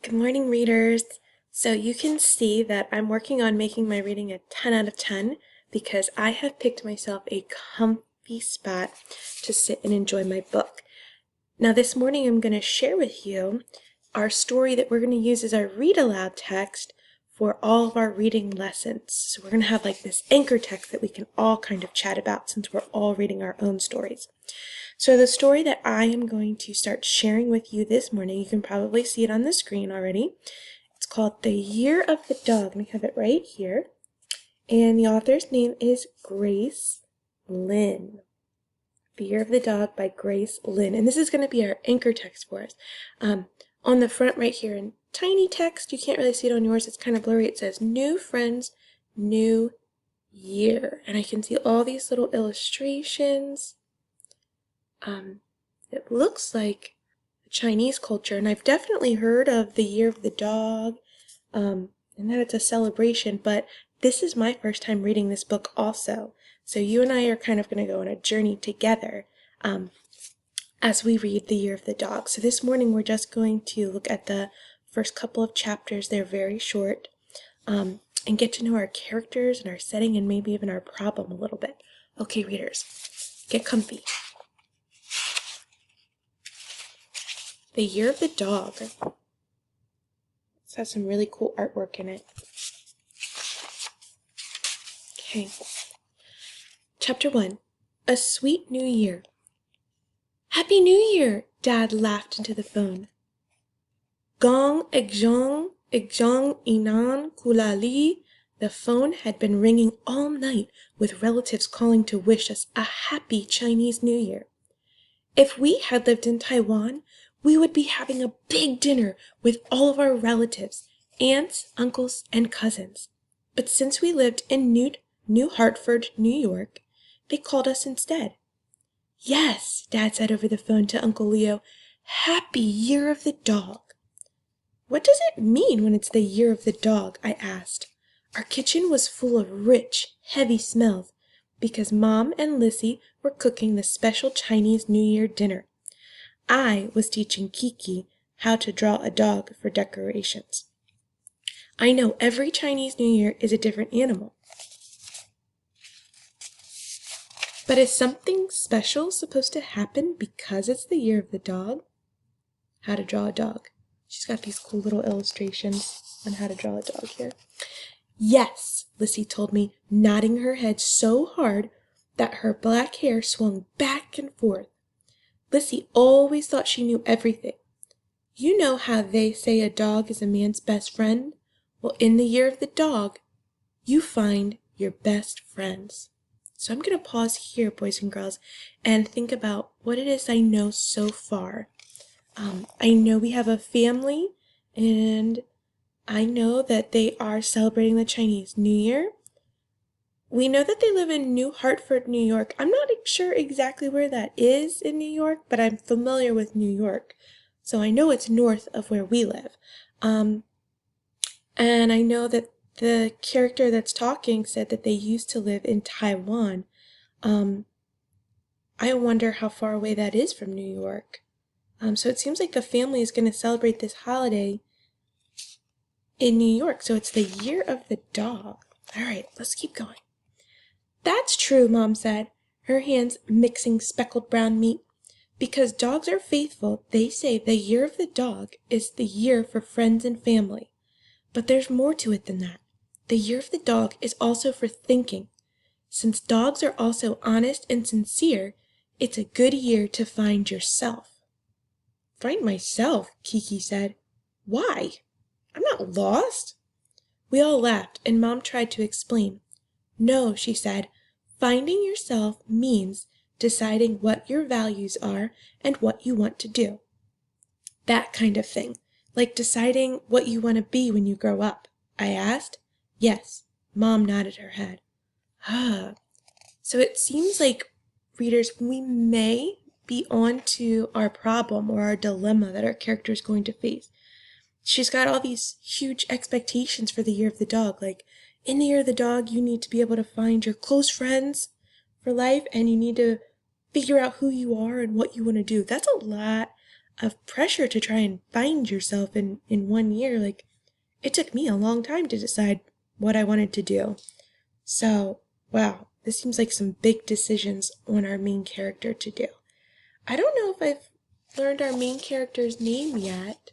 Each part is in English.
Good morning, readers. So you can see that I'm working on making my reading a 10 out of 10 because I have picked myself a comfy spot to sit and enjoy my book. Now this morning I'm going to share with you our story that we're going to use as our read aloud text for all of our reading lessons. So we're going to have like this anchor text that we can all kind of chat about since we're all reading our own stories. So the story that I am going to start sharing with you this morning, you can probably see it on the screen already. It's called The Year of the Dog, and I have it right here. And the author's name is Grace Lin. The Year of the Dog by Grace Lin. And this is going to be our anchor text for us. On the front right here in tiny text, you can't really see it on yours, it's kind of blurry, it says New Friends, New Year. And I can see all these little illustrations. It looks like Chinese culture, and I've definitely heard of the Year of the Dog, and that it's a celebration, but this is my first time reading this book also. So you and I are kind of going to go on a journey together as we read The Year of the Dog. So this morning we're just going to look at the first couple of chapters. They're very short, and get to know our characters and our setting and maybe even our problem a little bit. Okay, readers, get comfy. The Year of the Dog. This has some really cool artwork in it. Okay. Chapter 1. A Sweet New Year. Happy New Year! Dad laughed into the phone. Gong egzhong inan kulali. The phone had been ringing all night with relatives calling to wish us a happy Chinese New Year. If we had lived in Taiwan, we would be having a big dinner with all of our relatives, aunts, uncles, and cousins. But since we lived in New Hartford, New York, they called us instead. Yes, Dad said over the phone to Uncle Leo, Happy Year of the Dog. What does it mean when it's the Year of the Dog? I asked. Our kitchen was full of rich, heavy smells because Mom and Lissy were cooking the special Chinese New Year dinner. I was teaching Kiki how to draw a dog for decorations. I know every Chinese New Year is a different animal. But is something special supposed to happen because it's the Year of the Dog? How to draw a dog. She's got these cool little illustrations on how to draw a dog here. Yes, Lissy told me, nodding her head so hard that her black hair swung back and forth. Lissy always thought she knew everything. You know how they say a dog is a man's best friend? Well, in the Year of the Dog, you find your best friends. So I'm going to pause here, boys and girls, and think about what it is I know so far. I know we have a family, and I know that they are celebrating the Chinese New Year. We know that they live in New Hartford, New York. I'm not sure exactly where that is in New York, but I'm familiar with New York. So I know it's north of where we live. And I know that the character that's talking said that they used to live in Taiwan. I wonder how far away that is from New York. So it seems like the family is going to celebrate this holiday in New York. So it's the Year of the Dog. All right, let's keep going. That's true, Mom said, her hands mixing speckled brown meat. Because dogs are faithful, they say the Year of the Dog is the year for friends and family. But there's more to it than that. The Year of the Dog is also for thinking. Since dogs are also honest and sincere, it's a good year to find yourself. Find myself, Kiki said. Why? I'm not lost. We all laughed, and Mom tried to explain. No, she said, finding yourself means deciding what your values are and what you want to do. That kind of thing, like deciding what you want to be when you grow up. I asked. Yes, Mom nodded her head. So it seems like, readers, we may be on to our problem or our dilemma that our character is going to face. She's got all these huge expectations for the Year of the Dog, like in the Year of the Dog, you need to be able to find your close friends for life, and you need to figure out who you are and what you want to do. That's a lot of pressure to try and find yourself in 1 year. Like, it took me a long time to decide what I wanted to do. So, wow, this seems like some big decisions on our main character to do. I don't know if I've learned our main character's name yet.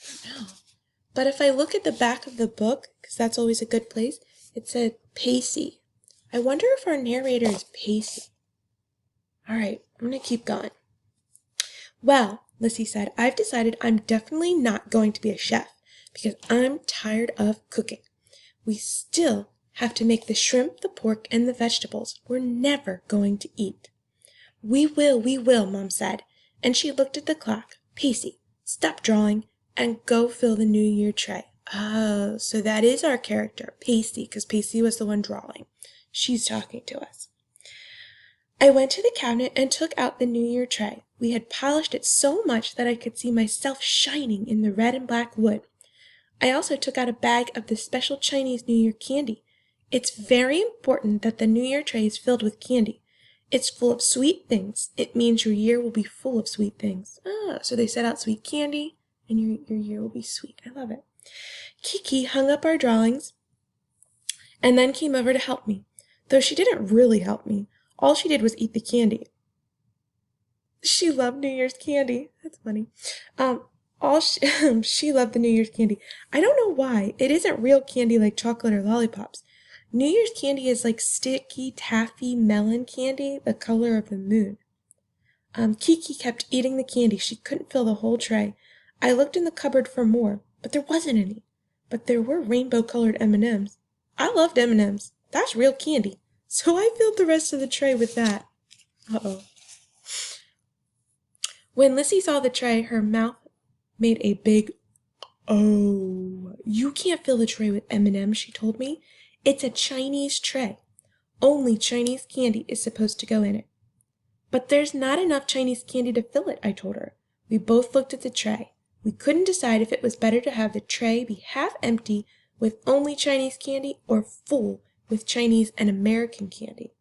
I don't know. But if I look at the back of the book, because that's always a good place, it said Pacey. I wonder if our narrator is Pacey. All right, I'm going to keep going. Well, Lissy said, I've decided I'm definitely not going to be a chef because I'm tired of cooking. We still have to make the shrimp, the pork, and the vegetables we're never going to eat. We will, Mom said, and she looked at the clock. Pacey, stop drawing and go fill the New Year tray. Oh, so that is our character, Pacey, because Pacey was the one drawing. She's talking to us. I went to the cabinet and took out the New Year tray. We had polished it so much that I could see myself shining in the red and black wood. I also took out a bag of the special Chinese New Year candy. It's very important that the New Year tray is filled with candy. It's full of sweet things. It means your year will be full of sweet things. So they set out sweet candy, and your year will be sweet. I love it. Kiki hung up our drawings and then came over to help me, though she didn't really help me. All she did was eat the candy. She loved New Year's candy. That's funny. She loved the New Year's candy. I don't know why. It isn't real candy like chocolate or lollipops. New Year's candy is like sticky, taffy melon candy, the color of the moon. Kiki kept eating the candy. She couldn't fill the whole tray. I looked in the cupboard for more, but there wasn't any. But there were rainbow-colored M&Ms. I loved M&Ms. That's real candy. So I filled the rest of the tray with that. Uh-oh. When Lissy saw the tray, her mouth made a big "Oh." You can't fill the tray with M&Ms, she told me. It's a Chinese tray. Only Chinese candy is supposed to go in it. But there's not enough Chinese candy to fill it, I told her. We both looked at the tray. We couldn't decide if it was better to have the tray be half empty with only Chinese candy or full with Chinese and American candy.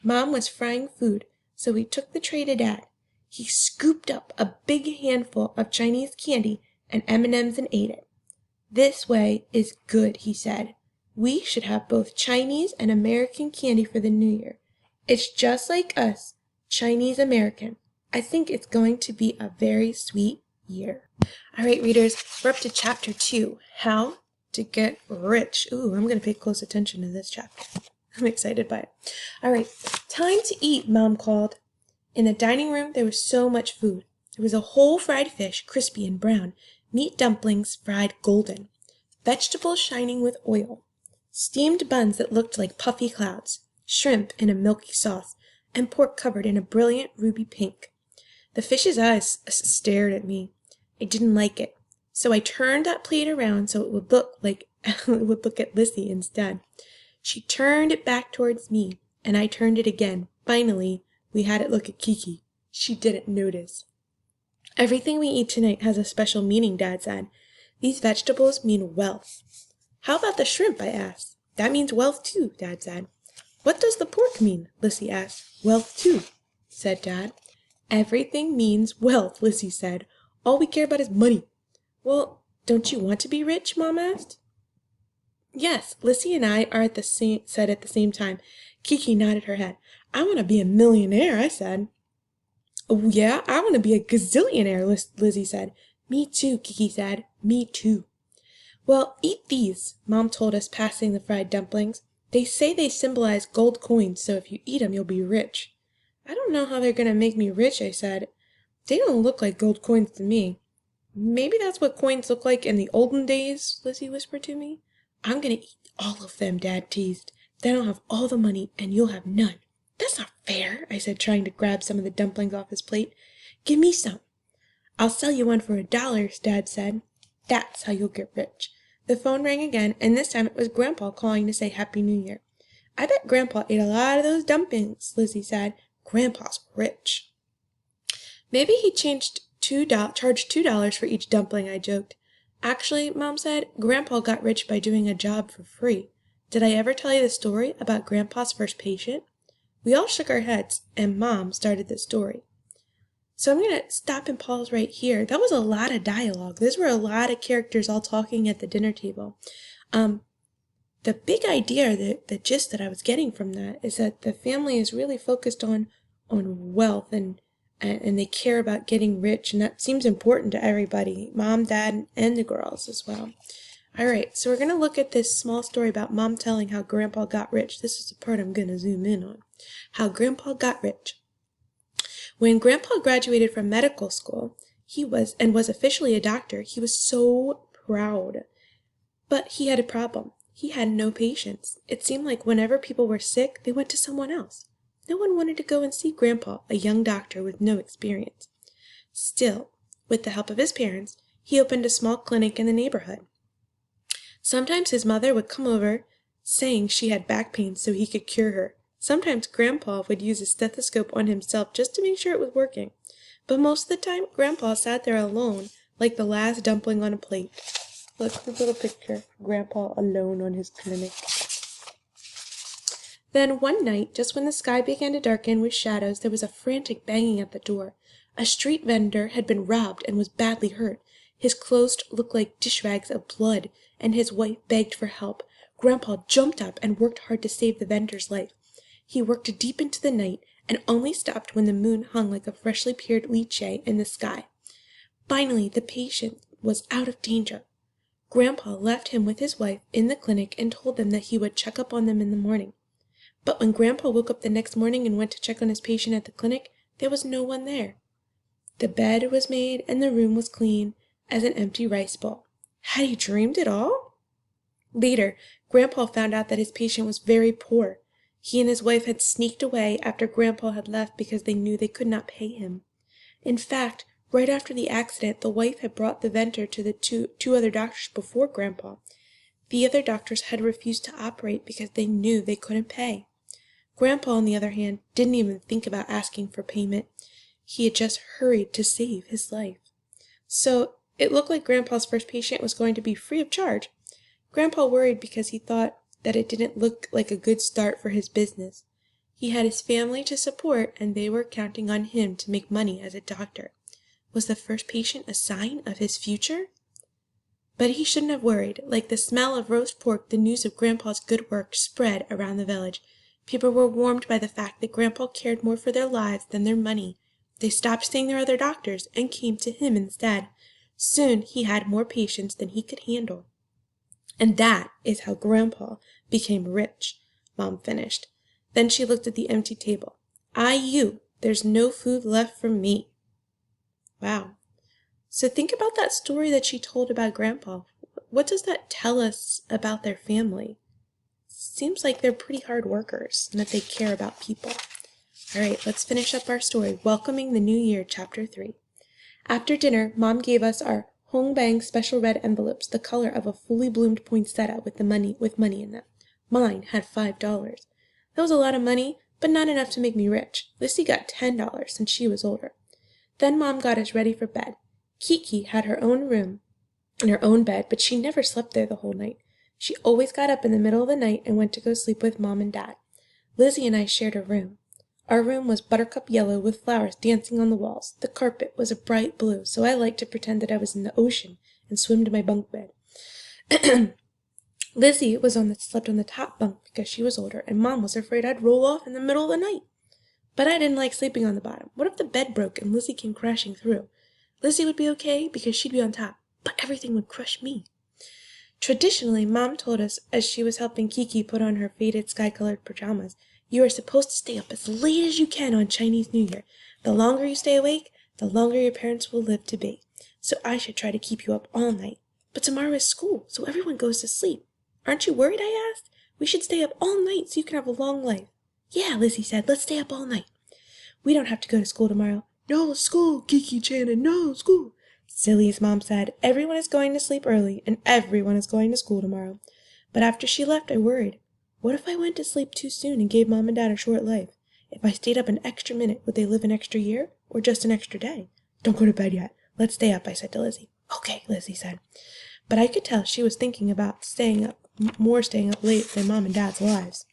Mom was frying food, so we took the tray to Dad. He scooped up a big handful of Chinese candy and M&Ms and ate it. This way is good, he said. We should have both Chinese and American candy for the New Year. It's just like us, Chinese American. I think it's going to be a very sweet year. All right, readers, we're up to chapter 2, How to Get Rich. Ooh, I'm going to pay close attention to this chapter. I'm excited by it. All right, time to eat, Mom called. In the dining room, there was so much food. There was a whole fried fish, crispy and brown, meat dumplings fried golden, vegetables shining with oil, steamed buns that looked like puffy clouds, shrimp in a milky sauce, and pork covered in a brilliant ruby pink. The fish's eyes stared at me. I didn't like it, so I turned that plate around so it would look at Lissy instead. She turned it back towards me, and I turned it again. Finally, we had it look at Kiki. She didn't notice. Everything we eat tonight has a special meaning, Dad said. These vegetables mean wealth. How about the shrimp? I asked. That means wealth too, Dad said. What does the pork mean? Lissy asked. Wealth too, said Dad. Everything means wealth, Lissy said. All we care about is money. Well, don't you want to be rich? Mom asked. Yes, Lissy and I said at the same time. Kiki nodded her head. I want to be a millionaire, I said. Oh, yeah, I want to be a gazillionaire, Lizzie said. Me too, Kiki said. Me too. Well, eat these, Mom told us, passing the fried dumplings. They say they symbolize gold coins, so if you eat them, you'll be rich. I don't know how they're going to make me rich, I said. They don't look like gold coins to me. Maybe that's what coins look like in the olden days, Lizzie whispered to me. I'm going to eat all of them, Dad teased. Then I'll have all the money, and you'll have none. That's not fair, I said, trying to grab some of the dumplings off his plate. Give me some. I'll sell you one for $1, Dad said. That's how you'll get rich. The phone rang again, and this time it was Grandpa calling to say Happy New Year. I bet Grandpa ate a lot of those dumplings, Lizzie said. Grandpa's rich. Maybe he charged $2 for each dumpling, I joked. Actually, Mom said, Grandpa got rich by doing a job for free. Did I ever tell you the story about Grandpa's first patient? We all shook our heads, and Mom started the story. So I'm going to stop and pause right here. That was a lot of dialogue. Those were a lot of characters all talking at the dinner table. The big idea, the gist that I was getting from that is that the family is really focused on wealth and they care about getting rich, and that seems important to everybody, mom, dad, and the girls as well. All right, so we're going to look at this small story about mom telling how Grandpa got rich. This is the part I'm going to zoom in on. How Grandpa got rich. When Grandpa graduated from medical school, he was officially a doctor. He was so proud. But he had a problem. He had no patience. It seemed like whenever people were sick, they went to someone else. No one wanted to go and see Grandpa, a young doctor with no experience. Still, with the help of his parents, he opened a small clinic in the neighborhood. Sometimes his mother would come over, saying she had back pain so he could cure her. Sometimes Grandpa would use a stethoscope on himself just to make sure it was working. But most of the time, Grandpa sat there alone, like the last dumpling on a plate. Look, this little picture. Grandpa alone on his clinic. Then one night, just when the sky began to darken with shadows, there was a frantic banging at the door. A street vendor had been robbed and was badly hurt. His clothes looked like dish rags of blood, and his wife begged for help. Grandpa jumped up and worked hard to save the vendor's life. He worked deep into the night and only stopped when the moon hung like a freshly peeled lychee in the sky. Finally, the patient was out of danger. Grandpa left him with his wife in the clinic and told them that he would check up on them in the morning. But when Grandpa woke up the next morning and went to check on his patient at the clinic, there was no one there. The bed was made and the room was clean as an empty rice bowl. Had he dreamed it all? Later, Grandpa found out that his patient was very poor. He and his wife had sneaked away after Grandpa had left because they knew they could not pay him. In fact, right after the accident, the wife had brought the vendor to the two other doctors before Grandpa. The other doctors had refused to operate because they knew they couldn't pay. Grandpa, on the other hand, didn't even think about asking for payment. He had just hurried to save his life. So it looked like Grandpa's first patient was going to be free of charge. Grandpa worried because he thought that it didn't look like a good start for his business. He had his family to support, and they were counting on him to make money as a doctor. Was the first patient a sign of his future? But he shouldn't have worried. Like the smell of roast pork, the news of Grandpa's good work spread around the village. People were warmed by the fact that Grandpa cared more for their lives than their money. They stopped seeing their other doctors and came to him instead. Soon he had more patients than he could handle. And that is how Grandpa became rich, Mom finished. Then she looked at the empty table. There's no food left for me. Wow. So think about that story that she told about Grandpa. What does that tell us about their family? Seems like they're pretty hard workers and that they care about people. All right, let's finish up our story. Welcoming the New Year, Chapter 3. After dinner, Mom gave us our Hong Bang special red envelopes, the color of a fully bloomed poinsettia with money in them. Mine had $5. That was a lot of money, but not enough to make me rich. Lissy got $10 since she was older. Then Mom got us ready for bed. Kiki had her own room and her own bed, but she never slept there the whole night. She always got up in the middle of the night and went to go sleep with Mom and Dad. Lizzie and I shared a room. Our room was buttercup yellow with flowers dancing on the walls. The carpet was a bright blue, so I liked to pretend that I was in the ocean and swim to my bunk bed. Lizzie slept on the top bunk because she was older, and Mom was afraid I'd roll off in the middle of the night. But I didn't like sleeping on the bottom. What if the bed broke and Lizzie came crashing through? Lizzie would be okay because she'd be on top, but everything would crush me. Traditionally, Mom told us as she was helping Kiki put on her faded sky-colored pajamas, you are supposed to stay up as late as you can on Chinese New Year. The longer you stay awake, the longer your parents will live to be. So I should try to keep you up all night. But tomorrow is school, so everyone goes to sleep. Aren't you worried, I asked? We should stay up all night so you can have a long life. Yeah, Lizzie said, let's stay up all night. We don't have to go to school tomorrow. No school, Kiki chanted, no school. Silly, as Mom said, everyone is going to sleep early, and everyone is going to school tomorrow. But after she left, I worried. What if I went to sleep too soon and gave Mom and Dad a short life? If I stayed up an extra minute, would they live an extra year, or just an extra day? Don't go to bed yet. Let's stay up, I said to Lizzie. Okay, Lizzie said. But I could tell she was thinking about staying up late than Mom and Dad's lives.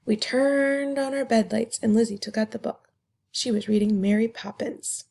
We turned on our bed lights, and Lizzie took out the book. She was reading Mary Poppins.